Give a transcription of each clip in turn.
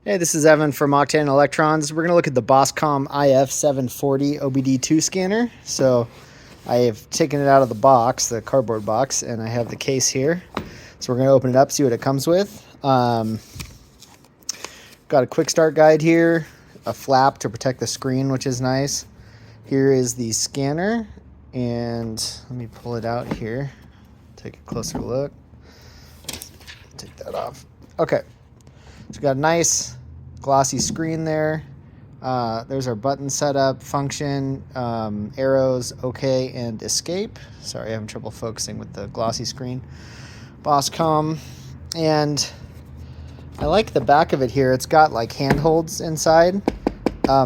Hey, this is Evan from Octane Electrons. We're going to look at the Bosscom IF740 OBD2 scanner. So I have taken it out of the box, the cardboard box, and I have the case here. So we're going to open it up, see what it comes with. Got a quick start guide here, a flap to protect the screen, which is nice. Here is the scanner, and let me pull it out here, take a closer look. Take that off. Okay. So we've got a nice glossy screen there. There's our button setup, function, arrows, OK, and escape. Sorry, I'm having trouble focusing with the glossy screen. Bosscom. And I like the back of it here. It's got like handholds inside.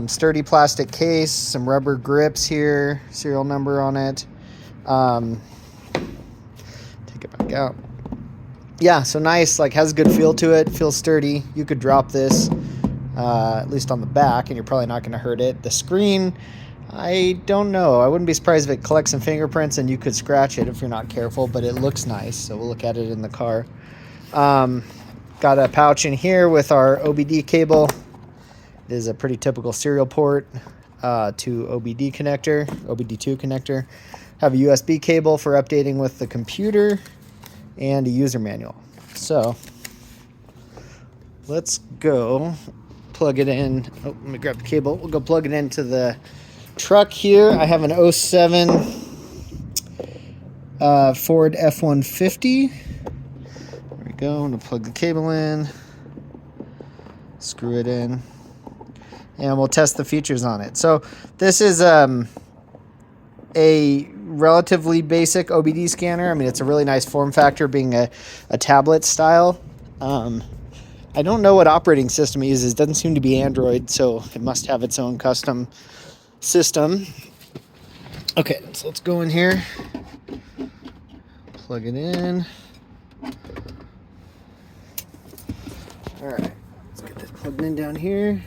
Sturdy plastic case, some rubber grips here, serial number on it. Take it back out. Yeah, so nice, like has a good feel to it, feels sturdy. You could drop this, at least on the back, and you're probably not going to hurt it. The screen, I don't know. I wouldn't be surprised if it collects some fingerprints and you could scratch it if you're not careful, but it looks nice, so we'll look at it in the car. Got a pouch in here with our OBD cable. It is a pretty typical serial port to OBD2 connector. Have a USB cable for updating with the computer, and a user manual. So let's go plug it in. Oh, let me grab the cable. We'll go plug it into the truck here. I have an 07 Ford F150. There we go. I'm gonna plug the cable in, screw it in, and we'll test the features on it. So this is a relatively basic OBD scanner. I mean, it's a really nice form factor, being a tablet style. I don't know what operating system it uses. It doesn't seem to be Android, so it must have its own custom system. Okay, so let's go in here, plug it in. All right, let's get this plugged in down here.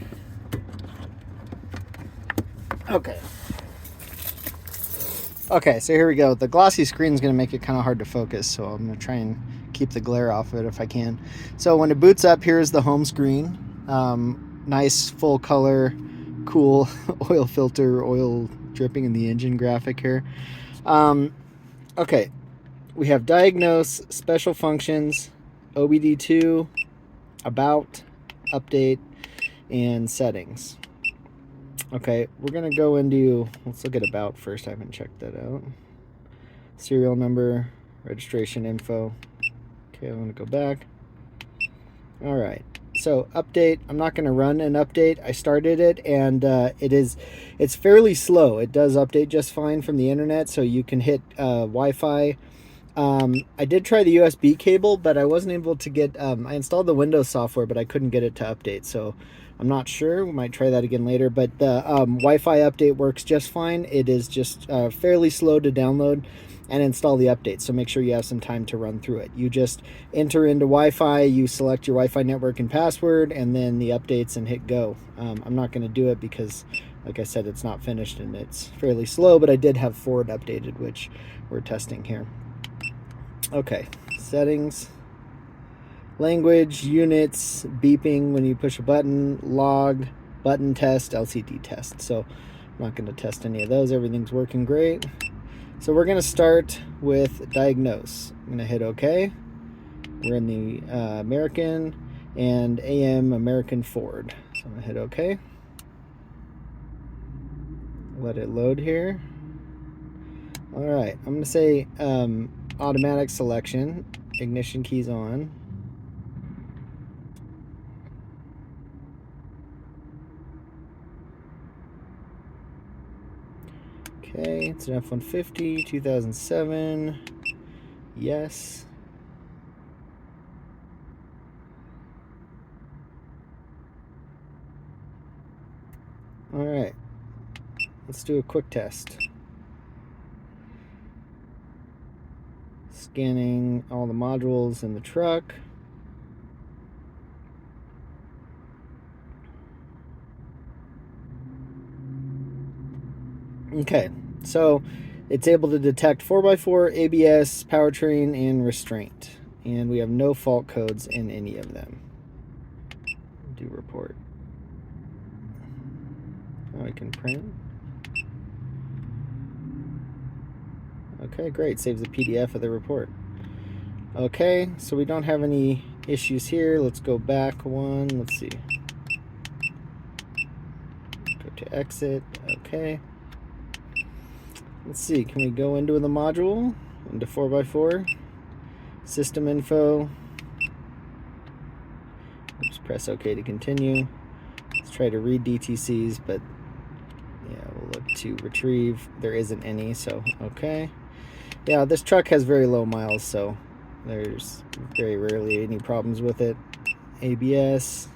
Okay, so here we go. The glossy screen is going to make it kind of hard to focus, so I'm going to try and keep the glare off of it if I can. So when it boots up, here's the home screen. Nice full color, cool oil filter, oil dripping in the engine graphic here. Okay, we have diagnose, special functions, OBD2, about, update, and settings. Okay, we're going to go into, let's look at about first. I haven't checked that out. Serial number, registration info. Okay, I'm going to go back. All right, so update. I'm not going to run an update. I started it, and it's fairly slow. It does update just fine from the internet, so you can hit Wi-Fi. I did try the USB cable, but I wasn't able to get, I installed the Windows software, but I couldn't get it to update, so I'm not sure. We might try that again later, but the Wi-Fi update works just fine. It is just fairly slow to download and install the update, so make sure you have some time to run through it. You just enter into Wi-Fi, you select your Wi-Fi network and password, and then the updates, and hit go. I'm not going to do it because, like I said, it's not finished and it's fairly slow, but I did have Ford updated, which we're testing here. Okay, settings, language, units, beeping when you push a button, log, button test, LCD test. So I'm not going to test any of those. Everything's working great. So we're going to start with diagnose. I'm going to hit OK. We're in the American and AM American Ford. So I'm going to hit OK. Let it load here. All right, I'm going to say automatic selection, ignition keys on. Okay, it's an F-150, 2007, yes. All right, let's do a quick test. Scanning all the modules in the truck. Okay, so it's able to detect 4x4, ABS, powertrain, and restraint. And we have no fault codes in any of them. Do report. Oh, I can print. Okay, great. Saves the PDF of the report. Okay, so we don't have any issues here. Let's go back one. Let's see. Go to exit. Okay. Let's see. Can we go into the module? Into 4x4? System info. Just press OK to continue. Let's try to read DTCs, but yeah, we'll look to retrieve. There isn't any, so okay. Yeah, this truck has very low miles, so there's very rarely any problems with it. ABS.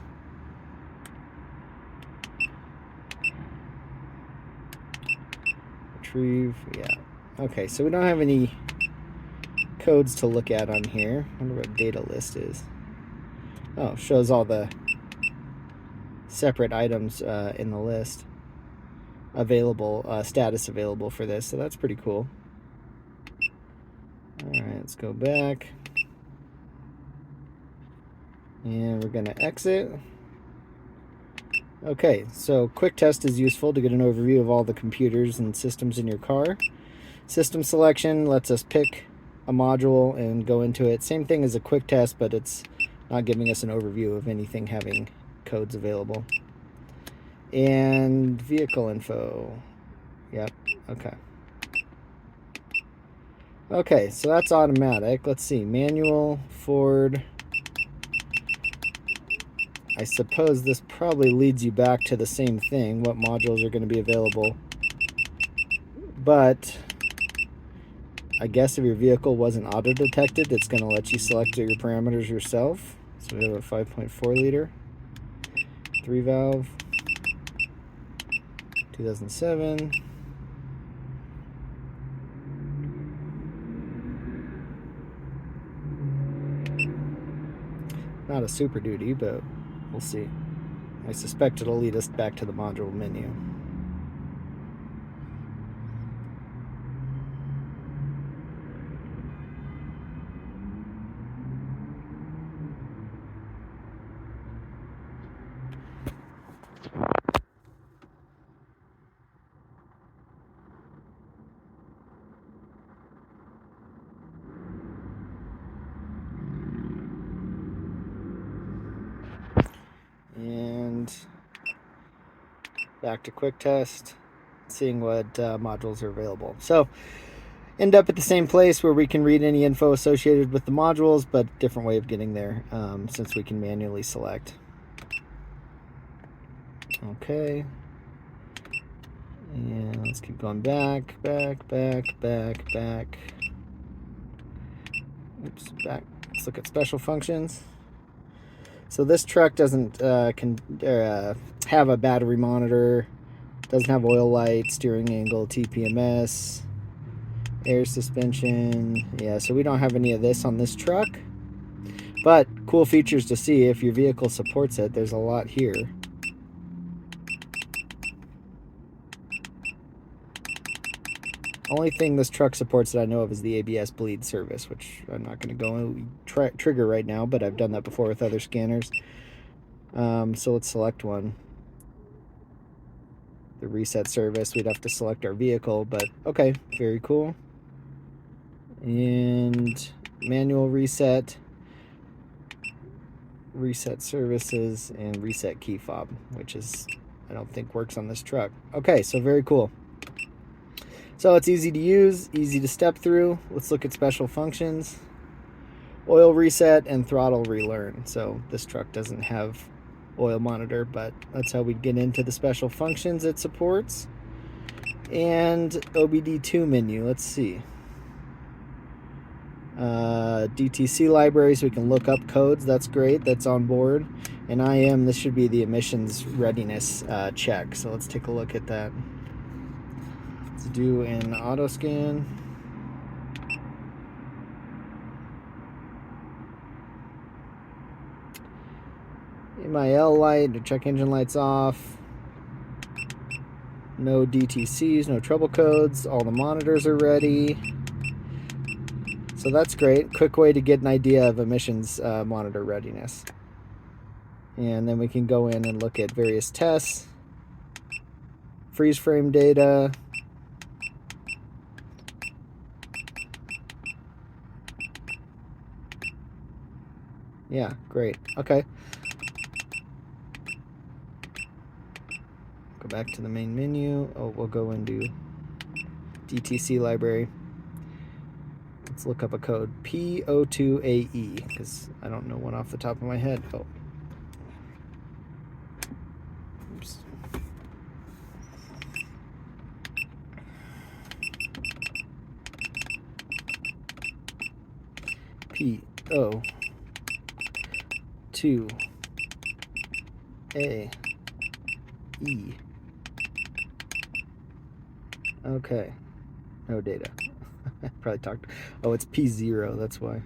Retrieve, yeah. Okay, so we don't have any codes to look at on here. I wonder what data list is. Oh, shows all the separate items in the list available, status available for this, so that's pretty cool. Alright, let's go back. And we're going to exit. Okay, so quick test is useful to get an overview of all the computers and systems in your car. System selection lets us pick a module and go into it. Same thing as a quick test, but it's not giving us an overview of anything having codes available. And vehicle info. Yep, okay. Okay, so that's automatic. Let's see, manual, Ford. I suppose this probably leads you back to the same thing, what modules are going to be available. But I guess if your vehicle wasn't auto-detected, it's going to let you select your parameters yourself. So we have a 5.4 liter, 3 valve, 2007. Not a Super Duty, but we'll see. I suspect it'll lead us back to the module menu. And back to quick test, seeing what modules are available. So end up at the same place where we can read any info associated with the modules, but different way of getting there since we can manually select. Okay. And let's keep going back. Oops, back. Let's look at special functions. So this truck doesn't have a battery monitor, doesn't have oil light, steering angle, TPMS, air suspension. Yeah, so we don't have any of this on this truck. But cool features to see if your vehicle supports it. There's a lot here. Only thing this truck supports that I know of is the ABS bleed service, which I'm not going to go trigger right now, but I've done that before with other scanners. So let's select one. The reset service, we'd have to select our vehicle, but okay, very cool. And manual reset, reset services, and reset key fob, which is, I don't think works on this truck. Okay, so very cool. So it's easy to use, easy to step through. Let's look at special functions. Oil reset and throttle relearn. So this truck doesn't have oil monitor, but that's how we get into the special functions it supports. And OBD2 menu, let's see. DTC libraries, we can look up codes. That's great, that's on board. And IM, this should be the emissions readiness check. So let's take a look at that. Let's do an auto scan. MIL light, the check engine light's off. No DTCs, no trouble codes. All the monitors are ready. So that's great. Quick way to get an idea of emissions monitor readiness. And then we can go in and look at various tests, freeze frame data, yeah, great. Okay. Go back to the main menu. Oh, we'll go into DTC library. Let's look up a code P02AE because I don't know one off the top of my head. Oh. Oops. P02AE. Okay. No data. I probably talked. Oh, it's P0. That's why.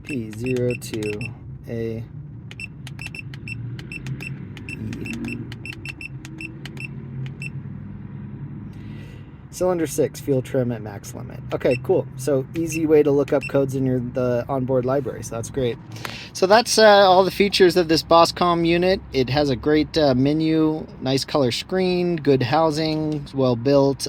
P02AE. Cylinder 6, fuel trim at max limit. Okay, cool. So easy way to look up codes in the onboard library. So that's great. So that's all the features of this Bosscom unit. It has a great menu, nice color screen, good housing, well built.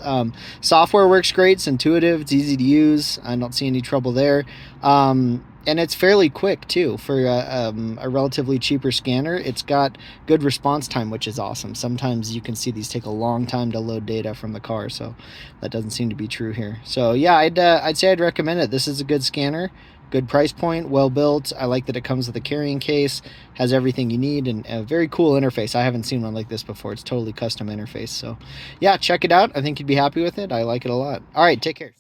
Software works great. It's intuitive. It's easy to use. I don't see any trouble there. And it's fairly quick too for a relatively cheaper scanner. It's got good response time, which is awesome. Sometimes you can see these take a long time to load data from the car, so that doesn't seem to be true here. So yeah, I'd say I'd recommend it. This is a good scanner, good price point, well built. I like that it comes with a carrying case, has everything you need, and a very cool interface. I haven't seen one like this before. It's totally custom interface. So yeah, check it out. I think you'd be happy with it. I like it a lot. All right, take care.